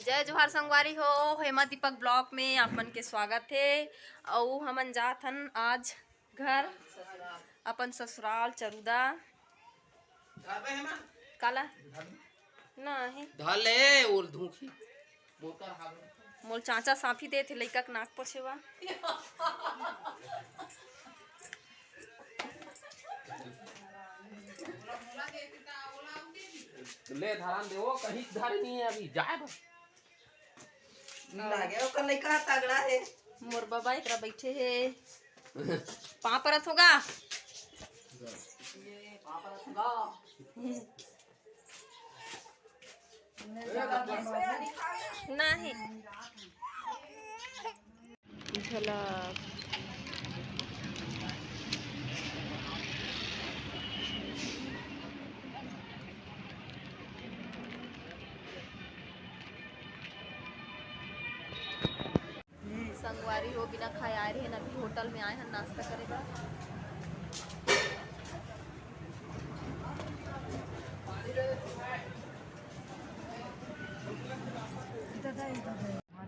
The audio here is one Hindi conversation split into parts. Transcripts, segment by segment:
जय जोहार संगवारी हो। हेमा दीपक ब्लॉग में आप मन के स्वागत है। और हमन जात हन आज घर अपन ससुराल चरुदा काला नहीं धाले और धूखी मोल चाचा साफी दे थे लइका के नाक पछेवा ले धारान देवो कहीं धारी नहीं है अभी जाए बस लागे ओकर लइका तगड़ा है। मोर बाबा एकरा बैठे है पा परत होगा नहीं झलक संगवारी हो बिना खाए आए रहे अभी होटल में आए हैं नाश्ता करेगा।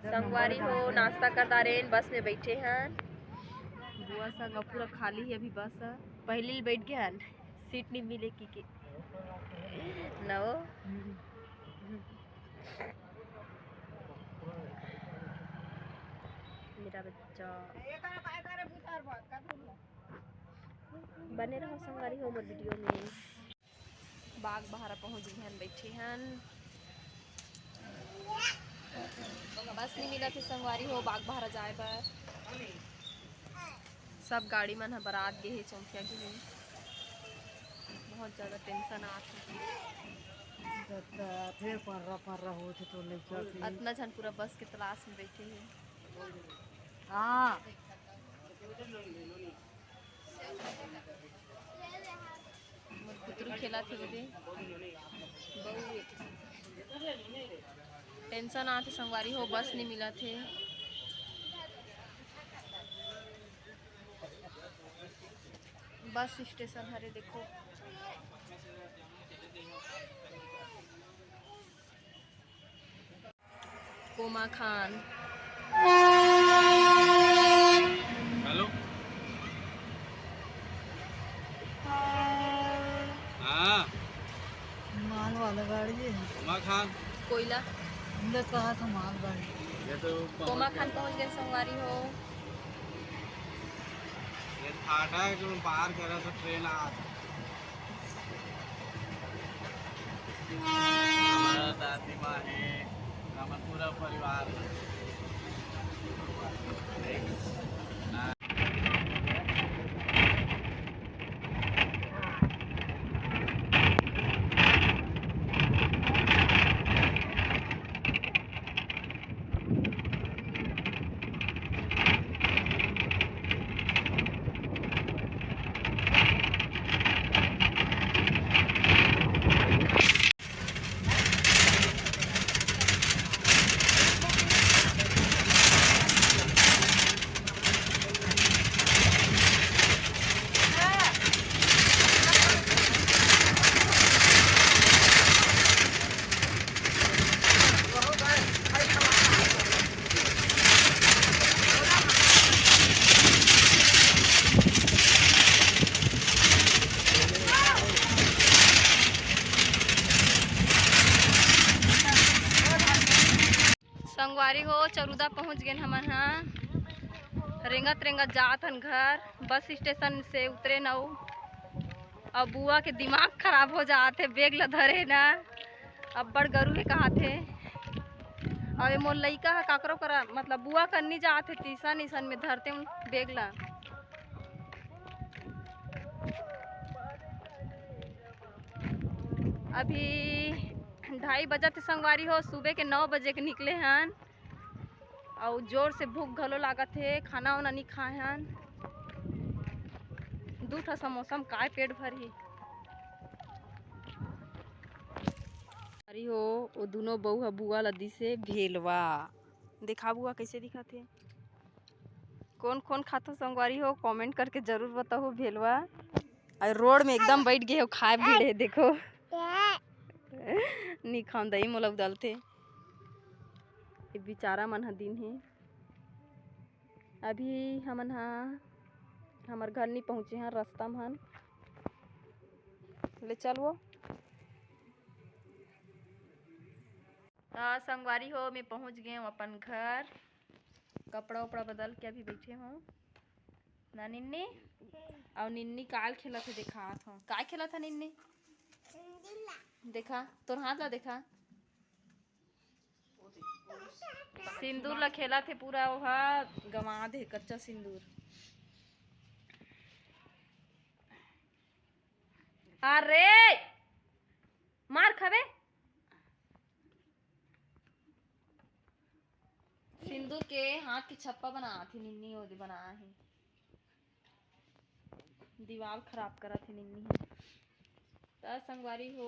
संगवारी हो नाश्ता करता रहे बस में बैठे हैं बुआ संग पूरा खाली है अभी बस पहले बैठ गया सीट नहीं मिले की नो मेरा बच्चा बने रहो संगवारी हो मोर वीडियो में। बाग बहारा पहुंच गए हैं बैठे हैं बस नहीं मिला थे संगवारी हो बाग बहारा जाए पर सब गाड़ी मन बरात गए है चौंकिया के लिए बहुत ज़्यादा टेंशन आते इतना झन पूरा बस के तलाश में बैठे हैं। हाँ पुतरू खेला थे दे टेंशन आते संगवारी हो बस नहीं मिला थे। बस स्टेशन हरे देखो कोमा खान हेलो हाँ माल वाला गाड़ी है। उमा खान कोयला हमने कहा था माल गाड़ी ये तो कोमा खान पहुंच गए संगवारी हो। ये फाटक जो पार करा तो ट्रेन आ हमारा दादी माँ है हमारा पूरा परिवार संगवारी हो चरुदा पहुंच गए हमन हाँ रेंगत रेंगत जात हन घर बस स्टेशन से उतरे न अब बुआ के दिमाग खराब हो जाते बेग ल धरे ना अब बड़ गरु है कहा थे अब मोर लइका है काकरो करा मतलब बुआ करनी जाते तीसा निशन में धरते बेग ला अभी 2:30 बजे संगवारी हो सुबह के 9 बजे के निकले हन और जोर से भूख घलो लागत है खाना वाना नहीं खाए हन 2 ठा समोसा में काय पेट भरी अरे हो वो दोनों बहू बुआ लदी से भेलवा दिखा बुआ कैसे दिखा थे कौन कौन खाता संगवारी हो कमेंट करके जरूर बताओ भेलवा और रोड में एकदम बैठ गए हो खाए भी देखो नहीं खाऊं दही मोला उदलते ये बेचारा मन ह दिन हे। अभी हमन हा हमर घर नहीं पहुँचे हैं, रास्ता में हन ले चलो। संगवारी हो मैं पहुँच गए हूँ अपन घर। कपड़ा उपड़ा बदल के अभी बैठे हूँ ना निन्नी। और निन्नी काल खेलत है, दिखात हूँ काय खेलत है निन्नी। देखा तोर हाथ ला देखा, सिंदूर ला खेलत है पूरा वहा गंवा दे कच्चा सिंदूर। अरे मार खावे। सिंदूर के हाथ की छप्पा बना थी निन्नी, ओदे बना है दीवार खराब करा थी निन्नी। तो संगवारी हो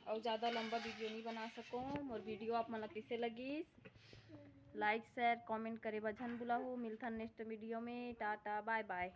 और ज़्यादा लंबा वीडियो नहीं बना सको। और वीडियो आप मन कैसे लगी लाइक शेयर कमेंट करे बजन बुला हो। मिलता नेक्स्ट वीडियो में। Tata bye bye.